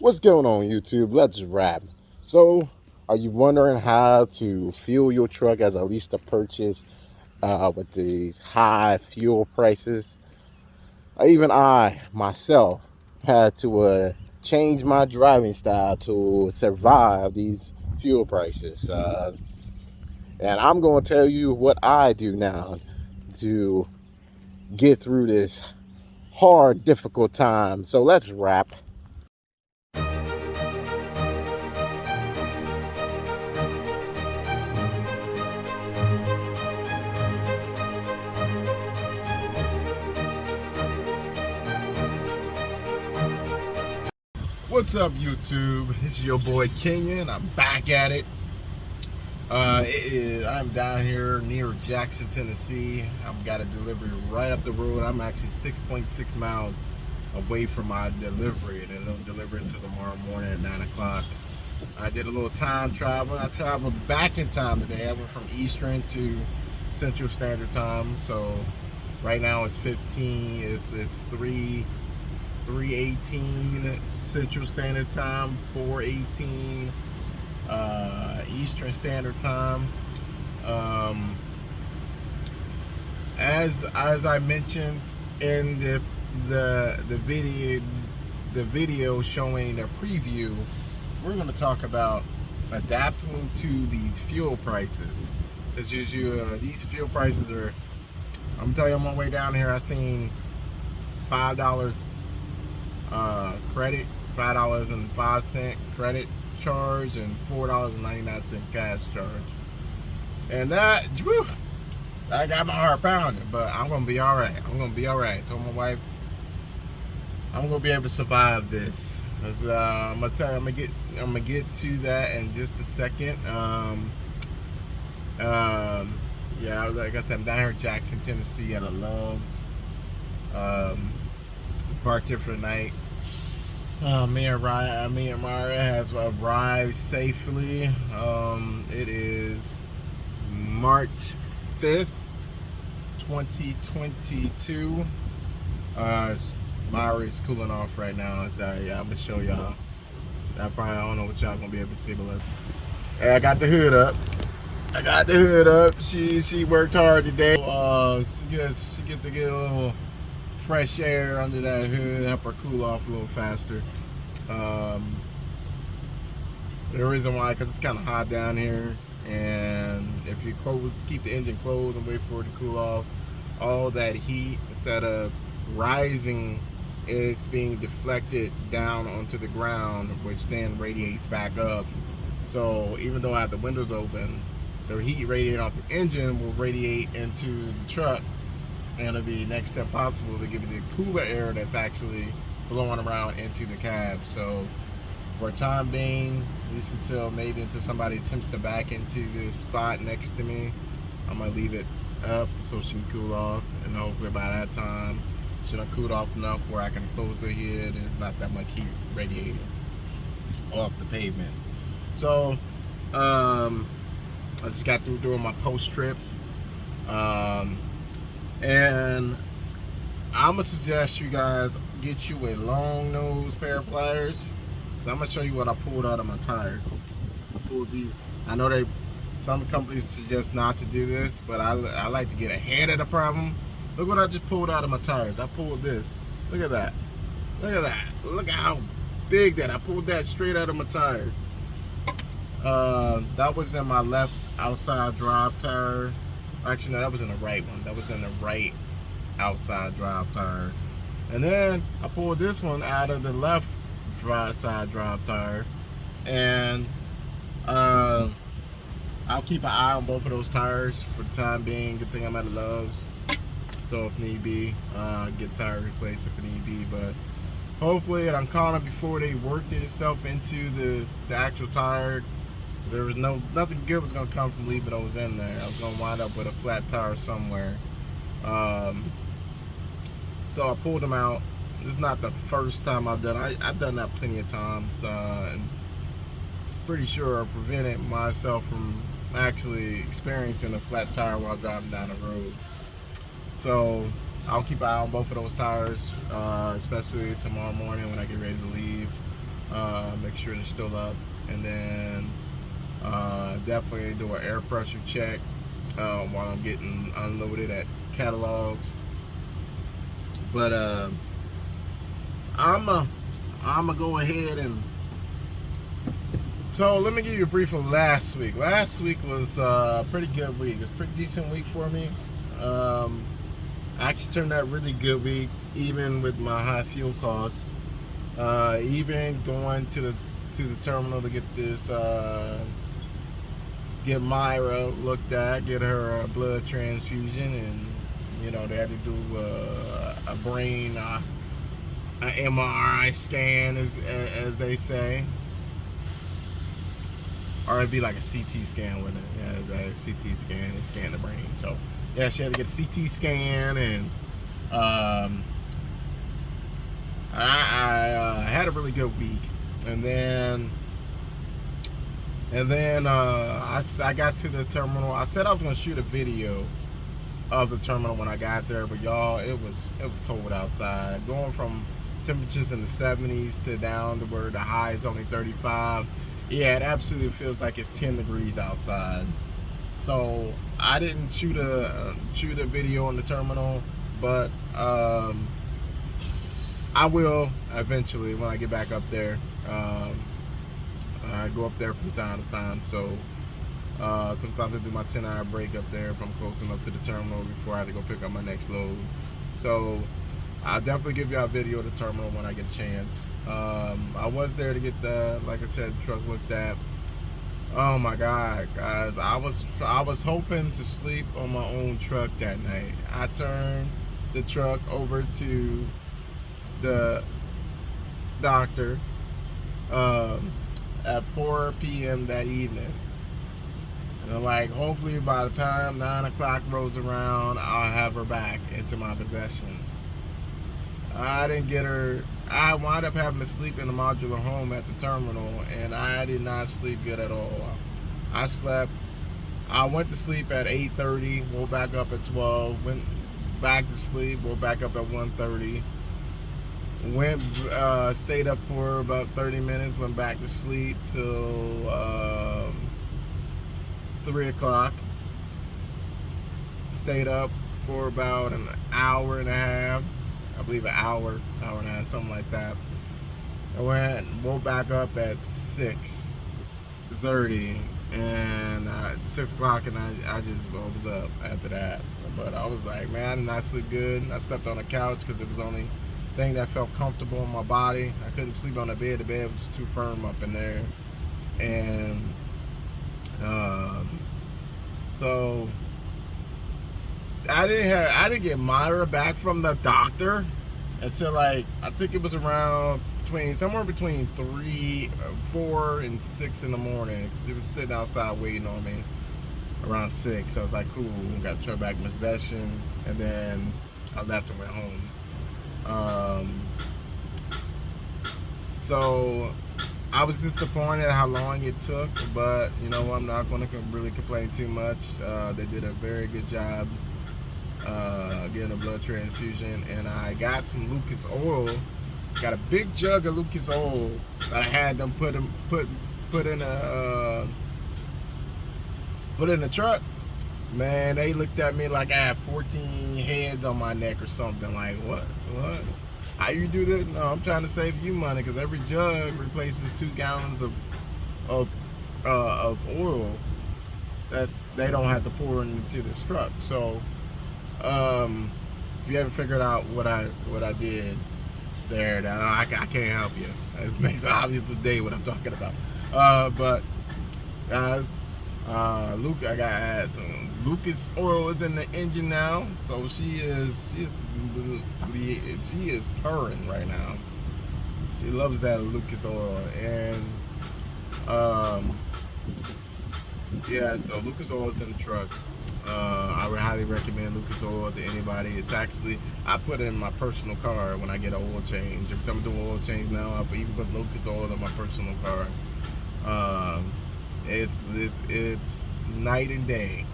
What's going on, YouTube? Let's wrap. So, are you wondering how to fuel your truck as at least a purchase with these high fuel prices? Even I, myself, had to change my driving style to survive these fuel prices. And I'm going to tell you what I do now to get through this hard, difficult time. So, let's wrap. What's up, YouTube? This is your boy Kenyon. I'm back at it. I'm down here near Jackson, Tennessee. I've got a delivery right up the road. I'm actually 6.6 miles away from my delivery, and it'll deliver it until tomorrow morning at 9 o'clock. I did a little time travel. I traveled back in time today. I went from Eastern to Central Standard Time. So right now it's 15. It's 3:18 Central Standard Time, 4:18 Eastern Standard Time. As I mentioned in the video showing the preview, we're going to talk about adapting to these fuel prices. Because these fuel prices are, I'm telling you, on my way down here, I seen $5 credit, $5.05 credit charge, and $4.99 cash charge. And that, whew, I got my heart pounding, but I'm gonna be all right. I'm gonna be all right. I told my wife I'm gonna be able to survive this. Cause I'm gonna get to that in just a second. Yeah, like I said, I'm down here in Jackson, Tennessee at a Love's. Parked here for the night. Me and Mara have arrived safely. It is March 5th, 2022. Mara is cooling off right now. I'm gonna show y'all. I don't know what y'all gonna be able to see, but hey, I got the hood up. She worked hard today. She gets to get a little fresh air under that hood, help her cool off a little faster. The reason why, because it's kind of hot down here, and if you keep the engine closed and wait for it to cool off, all that heat, instead of rising, it's being deflected down onto the ground, which then radiates back up. So even though I have the windows open, the heat radiating off the engine will radiate into the truck, and it'll be next to impossible to give you the cooler air that's actually blowing around into the cab. So for a time being, at least until somebody attempts to back into this spot next to me, I'm gonna leave it up so she can cool off, and hopefully by that time she'll have cooled off enough where I can close the hood and it's not that much heat radiating off the pavement. So I just got through doing my post trip. And I'm gonna suggest you guys get you a long nose pair of pliers. So I'm gonna show you what I pulled out of my tire. I pulled these. I know some companies suggest not to do this, but I like to get ahead of the problem. Look what I just pulled out of my tires. I pulled this. Look at that. Look at that. Look at how big that. I pulled that straight out of my tire. That was in my left outside drive tire. Actually, no, that was in the right one. That was in the right outside drive tire. And then I pulled this one out of the left side drive tire. And I'll keep an eye on both of those tires for the time being. Good thing I'm at Love's. So if need be, get tire replaced if need be. But hopefully, and I'm calling it before they worked itself into the actual tire. There was nothing good was gonna come from leaving those in there. I was gonna wind up with a flat tire somewhere. So I pulled them out. This is not the first time I've done it. I've done that plenty of times, and pretty sure I prevented myself from actually experiencing a flat tire while driving down the road. So I'll keep an eye on both of those tires, especially tomorrow morning when I get ready to leave. make sure they're still up, and then definitely do an air pressure check while I'm getting unloaded at catalogs. But I'm gonna go ahead and, so let me give you a brief of last week. Last week was a pretty good week. It was a pretty decent week for me. I actually turned out really good week, even with my high fuel costs. Even going to the terminal to get this, get Myra looked at, get her blood transfusion, and they had to do a brain, an MRI scan, as they say. Or it'd be like a CT scan with it. Yeah, it'd be like a CT scan. They scan the brain. So yeah, she had to get a CT scan, and I had a really good week. And then I got to the terminal. I said I was gonna shoot a video of the terminal when I got there, but y'all, it was cold outside. Going from temperatures in the 70s to down to where the high is only 35. Yeah, it absolutely feels like it's 10 degrees outside. So I didn't shoot a video on the terminal, but I will eventually when I get back up there. I go up there from time to time, so sometimes I do my 10-hour break up there if I'm close enough to the terminal before I have to go pick up my next load. So I'll definitely give you a video of the terminal when I get a chance. I was there to get like I said, the truck looked at. Oh my God, guys! I was hoping to sleep on my own truck that night. I turned the truck over to the doctor at 4 p.m. that evening. And like, hopefully by the time 9 o'clock rolls around, I'll have her back into my possession. I didn't get her. I wound up having to sleep in a modular home at the terminal, and I did not sleep good at all. I went to sleep at 8:30, woke back up at 12, went back to sleep, woke back up at 1:30, stayed up for about 30 minutes, went back to sleep till 3 o'clock, stayed up for about an hour and a half, I believe an hour and a half, something like that. I woke back up at 6:30 and 6 o'clock, and I just was up after that. But I was like, man, I did not sleep good. I slept on the couch because it was the only thing that felt comfortable in my body. I couldn't sleep on the bed. The bed was too firm up in there. And so I didn't get Myra back from the doctor until like, I think it was around somewhere between 3, 4, and 6 in the morning, because she was sitting outside waiting on me around 6. So I was like, cool, got the truck back in possession, and then I left and went home. So I was disappointed how long it took, but I'm not going to really complain too much. They did a very good job getting a blood transfusion, and I got some Lucas oil. Got a big jug of Lucas oil that I had them put in the truck. Man, they looked at me like I had 14 heads on my neck or something. Like, what? How you do this? No, I'm trying to save you money, because every jug replaces 2 gallons of oil that they don't have to pour into this truck. So, if you haven't figured out what I did there, that I can't help you. It makes it obvious today what I'm talking about. But guys, I got some Lucas oil is in the engine now, so she is purring right now. She loves that Lucas oil, and yeah, so Lucas oil is in the truck. I would highly recommend Lucas oil to anybody. It's actually, I put it in my personal car when I get an oil change. Every time I do an oil change now, I even put Lucas oil in my personal car. It's night and day.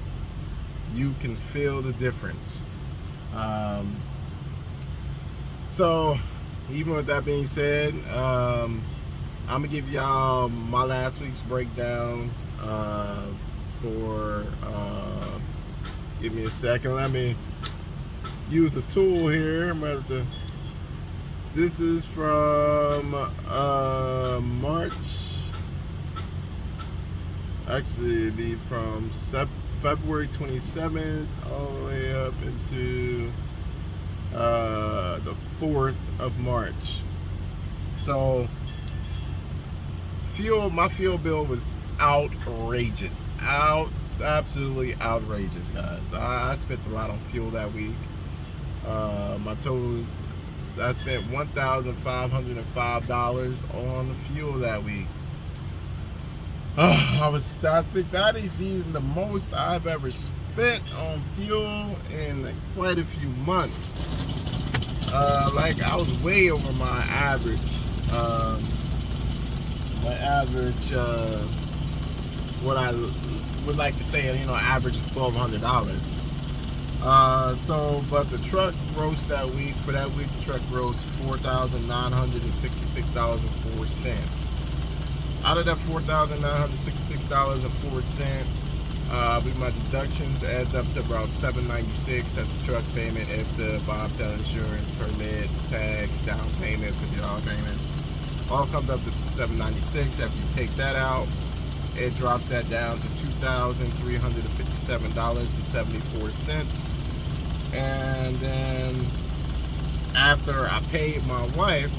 You can feel the difference. So even with that being said, I'm gonna give y'all my last week's breakdown for give me a second. Let me use a tool here. This is from March. Actually, it'd be from February 27th all the way up into the 4th of March. So my fuel bill was outrageous. Absolutely outrageous, guys. I spent a lot on fuel that week. I spent $1,505 on fuel that week. I think that is even the most I've ever spent on fuel in quite a few months. Like I was way over my average. What I would like to stay at, average $1,200. But the truck gross that week, for that week, the truck gross $4,966.04. Out of that $4,966.04, with my deductions adds up to about $796. That's the truck payment, if the bobtail insurance, permit, tax, down payment, $50 payment. All comes up to $796. After you take that out, it drops that down to $2,357.74. And then after I paid my wife,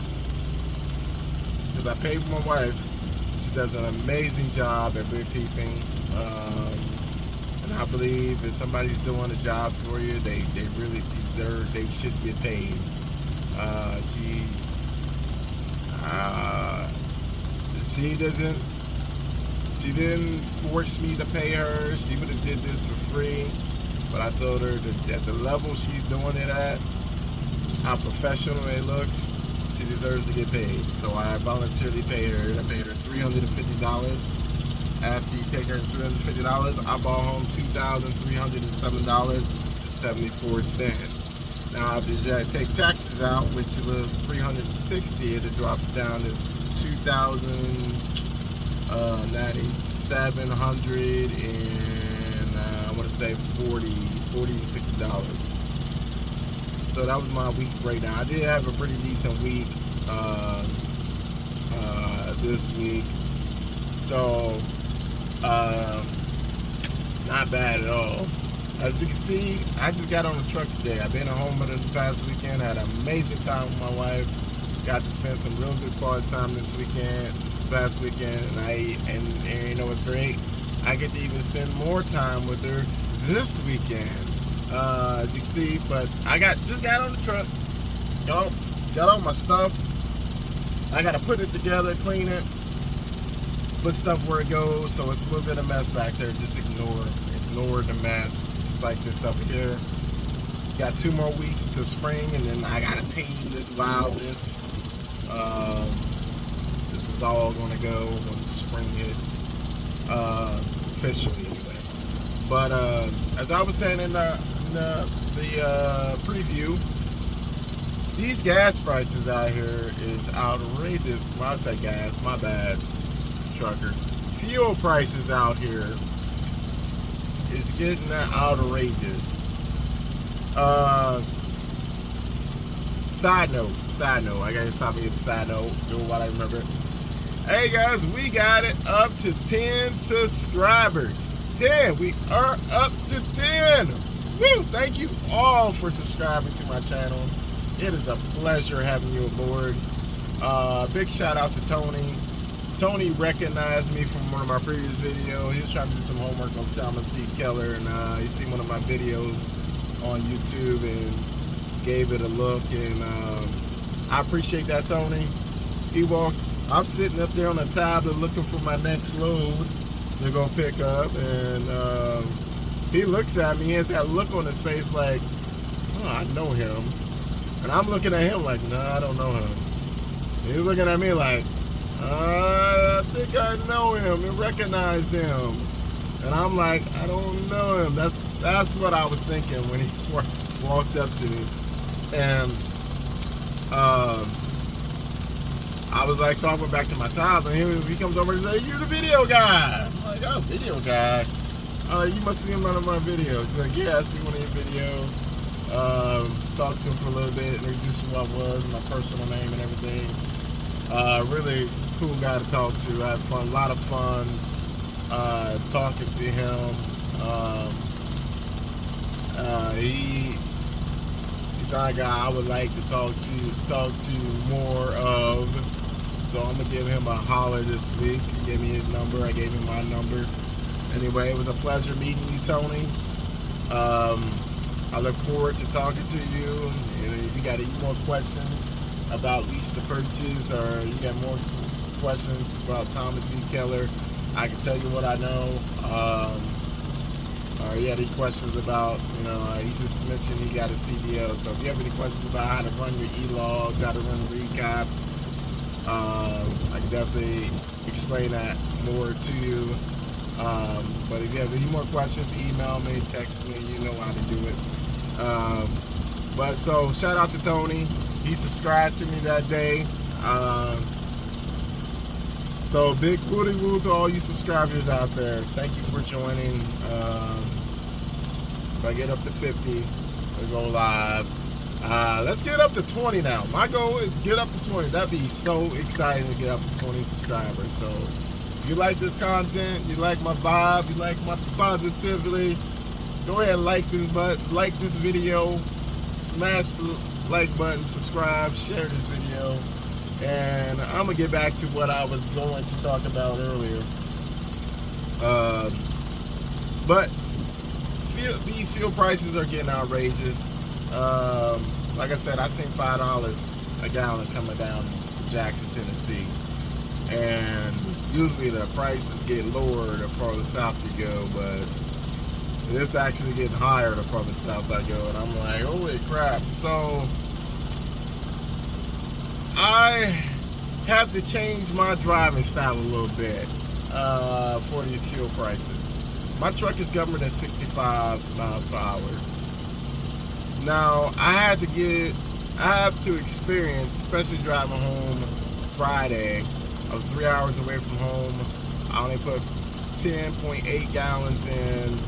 she does an amazing job at bookkeeping. And I believe if somebody's doing a job for you, they really deserve, they should get paid. She didn't force me to pay her. She would have did this for free. But I told her that at the level she's doing it at, how professional it looks, she deserves to get paid. So I voluntarily paid her. I paid her $350. After you take her $350, I brought home $2,307.74. Now after you take taxes out, which was $360, it dropped down to $2,700 and I want to say $46. So that was my week breakdown. I did have a pretty decent week this week. So not bad at all. As you can see, I just got on the truck today. I've been at home with her the past weekend. I had an amazing time with my wife. Got to spend some real good quality time this past weekend, and you know what's great? I get to even spend more time with her this weekend. As you can see, but I just got on the truck, got all my stuff. I gotta put it together, clean it, put stuff where it goes. So it's a little bit of mess back there. Just ignore the mess. Just like this up here. Got 2 more weeks until spring, and then I gotta tame this wildness. This is all gonna go when spring hits, officially anyway. But as I was saying in the preview, these gas prices out here is outrageous. When I say gas, my bad, truckers. Fuel prices out here is getting outrageous. Side note, I gotta stop and get the side note, do what I remember. Hey guys, we got it up to 10 subscribers. 10, we are up to 10. Woo! Thank you all for subscribing to my channel. It is a pleasure having you aboard. Big shout out to Tony. Tony recognized me from one of my previous videos. He was trying to do some homework on Thomas C. Keller, and he seen one of my videos on YouTube and gave it a look, and I appreciate that, Tony. I'm sitting up there on the tablet looking for my next load to go pick up, and he looks at me, he has that look on his face like, oh, I know him. And I'm looking at him like, no, I don't know him. And he's looking at me like, I think I know him and recognize him. And I'm like, I don't know him. That's what I was thinking when he walked up to me. And I was like, so I went back to my tab, and he comes over and says, "You're the video guy." I'm like, "Oh, video guy? You must see him on my videos." He's like, "Yeah, I see one of your videos." Talked to him for a little bit, introduced who I was, my personal name and everything. Really cool guy to talk to. I had fun, a lot of fun talking to him. He's not a guy I would like to talk to more of. So I'm gonna give him a holler this week. He gave me his number. I gave him my number. Anyway, it was a pleasure meeting you, Tony. I look forward to talking to you. And if you got any more questions about lease to purchase, or you got more questions about Thomas E. Keller, I can tell you what I know. Or you had any questions about, he just mentioned he got a CDO. So if you have any questions about how to run your e-logs, how to run recaps, I can definitely explain that more to you. But if you have any more questions, email me, text me, you know how to do it. But so shout out to Tony. He subscribed to me that day. So big booty woo to all you subscribers out there. Thank you for joining. If I get up to 50, we'll go live. Let's get up to 20 now. My goal is to get up to 20. That'd be so exciting to get up to 20 subscribers. So if you like this content, you like my vibe, you like my positivity, go ahead and like this video, smash the like button, subscribe, share this video, and I'm gonna get back to what I was going to talk about earlier. But these fuel prices are getting outrageous. Like I said, I seen $5 a gallon coming down to Jackson, Tennessee, and usually the prices get lower the farther south you go, but it's actually getting higher the farther south I go, and I'm like, holy crap. So I have to change my driving style a little bit for these fuel prices. My truck is governed at 65 miles per hour. Now, I have to experience, especially driving home Friday. I was 3 hours away from home. I only put 10.8 gallons in,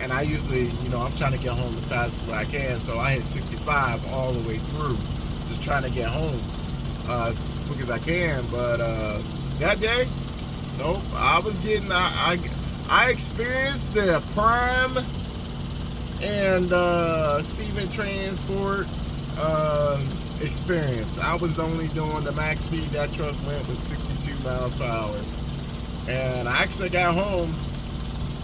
and I usually, I'm trying to get home the fastest way I can, so I hit 65 all the way through, just trying to get home as quick as I can. But that day, nope, I was getting, I experienced the Prime and Steven Transport experience. I was only doing the max speed that truck went was 62 miles per hour. And I actually got home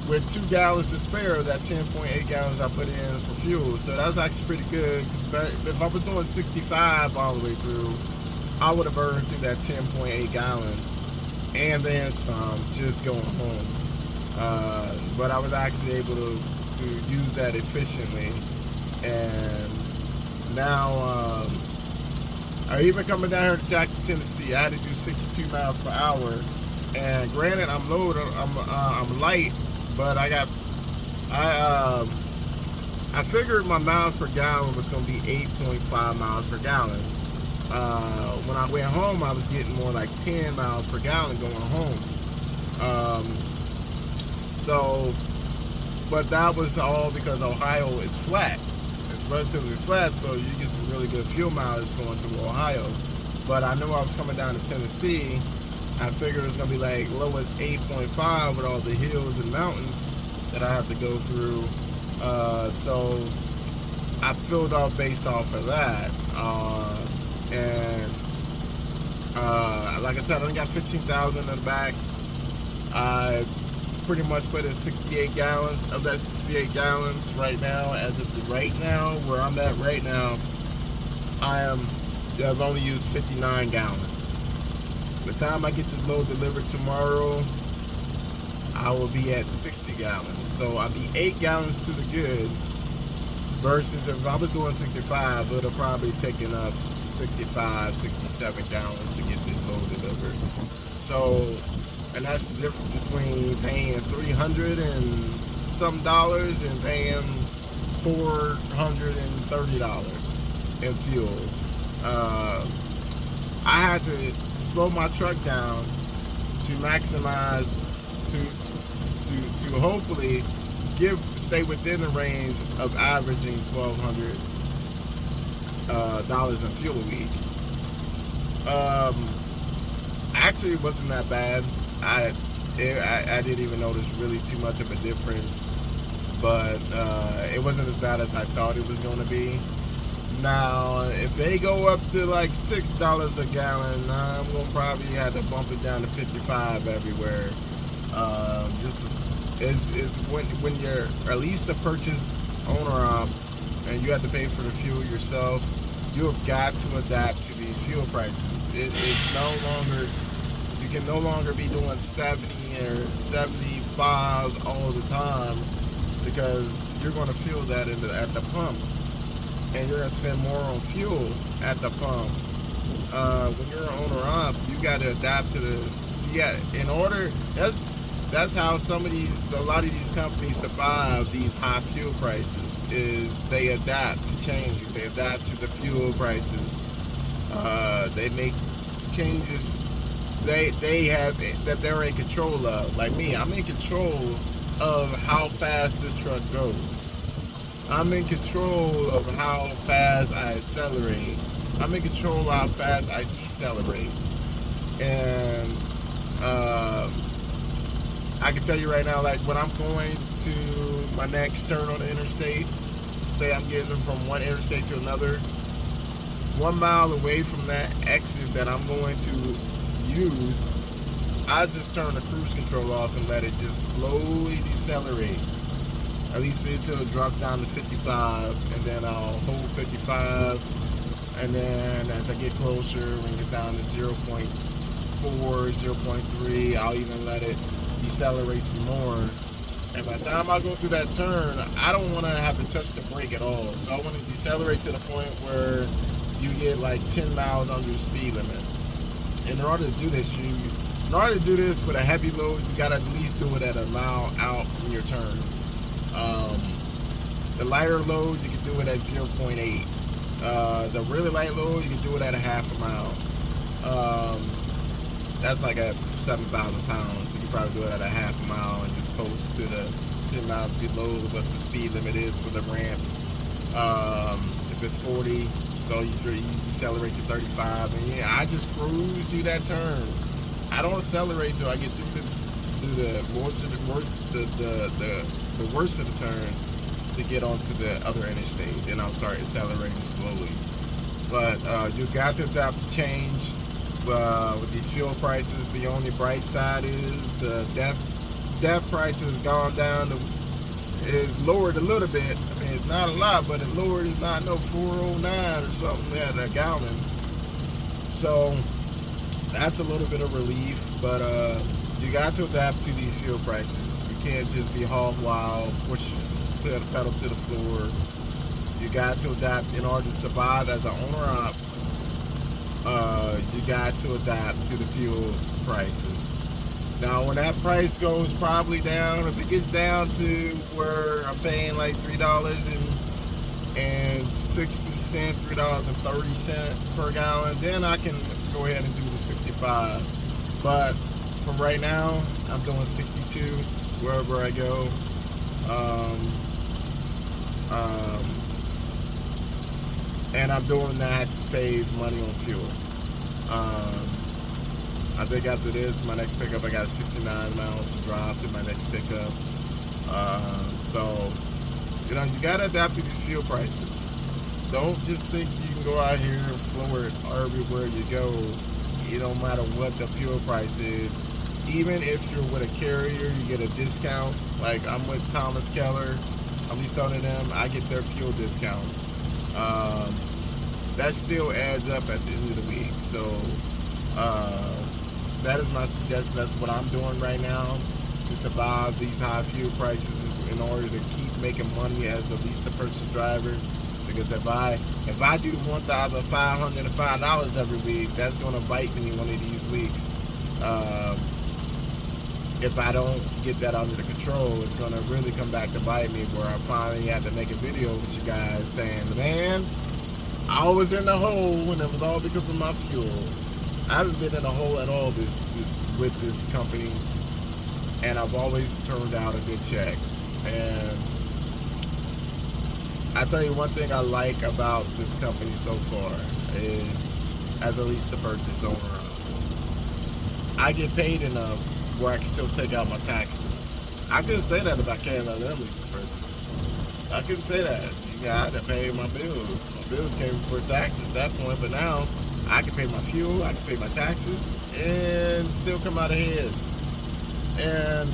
with 2 gallons to spare of that 10.8 gallons I put in for fuel. So that was actually pretty good. If I was doing 65 all the way through, I would have burned through that 10.8 gallons and then some just going home. But I was actually able to use that efficiently. And now, even coming down here to Jackson, Tennessee, I had to do 62 miles per hour. And granted, I'm light, but I figured my miles per gallon was going to be 8.5 miles per gallon. When I went home, I was getting more like 10 miles per gallon going home. But that was all because Ohio is flat. It's relatively flat, so you get some really good fuel mileage going through Ohio. But I knew I was coming down to Tennessee. I figured it was going to be like low as 8.5 with all the hills and mountains that I have to go through. So I filled up based off of that. Like I said, I only got 15,000 in the back. I pretty much put in 68 gallons of that 68 gallons right now. As of right now, where I'm at right now, I've only used 59 gallons. By the time I get this load delivered tomorrow, I will be at 60 gallons. So I'll be 8 gallons to the good, versus if I was doing 65, it would have probably taken up 65, 67 gallons to get this load delivered. So, and that's the difference between paying $300 and some dollars and paying $430 in fuel. I had to slow my truck down to maximize, to hopefully stay within the range of averaging $1,200 in fuel a week. Actually, it wasn't that bad. I didn't even notice really too much of a difference, but it wasn't as bad as I thought it was going to be. Now, if they go up to like $6 a gallon, I'm gonna probably have to bump it down to 55 everywhere. It's when you're at least a purchase owner op and you have to pay for the fuel yourself, you have got to adapt to these fuel prices. It's no longer, you can no longer be doing 70 or 75 all the time, because you're going to feel that at the pump, and you're going to spend more on fuel at the pump. When you're an owner op, you got to adapt to the, in order, that's how a lot of these companies survive these high fuel prices, is they adapt to change. They adapt to the fuel prices. They make changes they have that they're in control of. Like me, I'm in control of how fast the truck goes. I'm in control of how fast I accelerate. I'm in control of how fast I decelerate. And I can tell you right now, like when I'm going to my next turn on the interstate, say I'm getting from one interstate to another, 1 mile away from that exit that I'm going to use, I just turn the cruise control off and let it just slowly decelerate, at least until it drops down to 55, and then I'll hold 55, and then as I get closer, when it gets down to 0.4, 0.3, I'll even let it decelerate some more. And by the time I go through that turn, I don't want to have to touch the brake at all. So I want to decelerate to the point where you get like 10 miles under the speed limit. And in order to do this, with a heavy load, you got to at least do it at a mile out from your turn. The lighter load, you can do it at 0.8. The really light load, you can do it at a half a mile. That's like at 7,000 pounds. You can probably do it at a half a mile and just close to the 10 miles below what the speed limit is for the ramp. If it's 40, so you decelerate to 35, and yeah, I just cruise through that turn. I don't accelerate till I get through the worst of the turn to get onto the other interstate. Then I'll start accelerating slowly. But you got to adapt to change. With these fuel prices, the only bright side is the DEF price has gone down. It's lowered a little bit. I mean, it's not a lot, but it lowered. It's not no 409 or something at a gallon. So that's a little bit of relief. But you got to adapt to these fuel prices. You can't just be hog wild, push the pedal to the floor. You got to adapt in order to survive as an owner op. You got to adapt to the fuel prices. Now, when that price goes probably down, if it gets down to where I'm paying like $3.60, $3.30 per gallon, then I can go ahead and do the 65. But for right now, I'm doing 62 wherever I go. And I'm doing that to save money on fuel. I think after this, my next pickup, I got 69 miles to drive to my next pickup. So, you got to adapt to these fuel prices. Don't just think you can go out here and floor it everywhere you go. It don't matter what the fuel price is. Even if you're with a carrier, you get a discount. Like I'm with Thomas Keller. I'm just telling them I get their fuel discount. That still adds up at the end of the week. So that is my suggestion. That's what I'm doing right now to survive these high fuel prices in order to keep making money as at least a purchase driver. Because if I do $1,505 every week, that's going to bite me one of these weeks. If I don't get that under the control, it's going to really come back to bite me, where I finally had to make a video with you guys saying, man, I was in the hole and it was all because of my fuel. I haven't been in a hole at all with this company, and I've always turned out a good check. And I tell you one thing I like about this company so far is, as at least the purchase owner, I get paid enough where I can still take out my taxes. I couldn't say that about KLM lease purchase. I couldn't say that. I had to pay my bills. My bills came before taxes at that point, but now I can pay my fuel, I can pay my taxes, and still come out ahead. And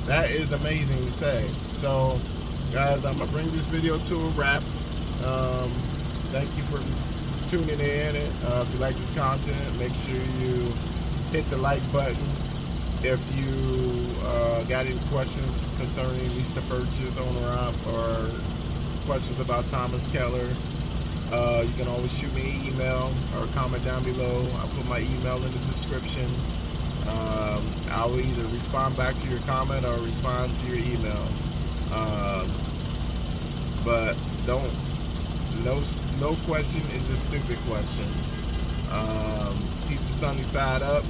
that is amazing to say. So, guys, I'm gonna bring this video to a wrap. Thank you for tuning in. If you like this content, make sure you hit the like button. If you got any questions concerning lease to purchase, owner op, or questions about Thomas Keller, you can always shoot me an email or comment down below. I'll put my email in the description. I will either respond back to your comment or respond to your email. But no question is a stupid question. Keep the sunny side up,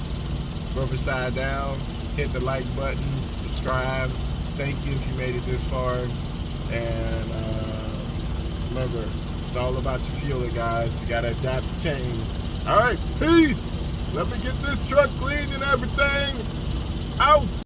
rubber side down. Hit the like button, subscribe. Thank you if you made it this far. And remember, it's all about your fueling, guys. You gotta adapt to change. All right, peace. Let me get this truck cleaned and everything out.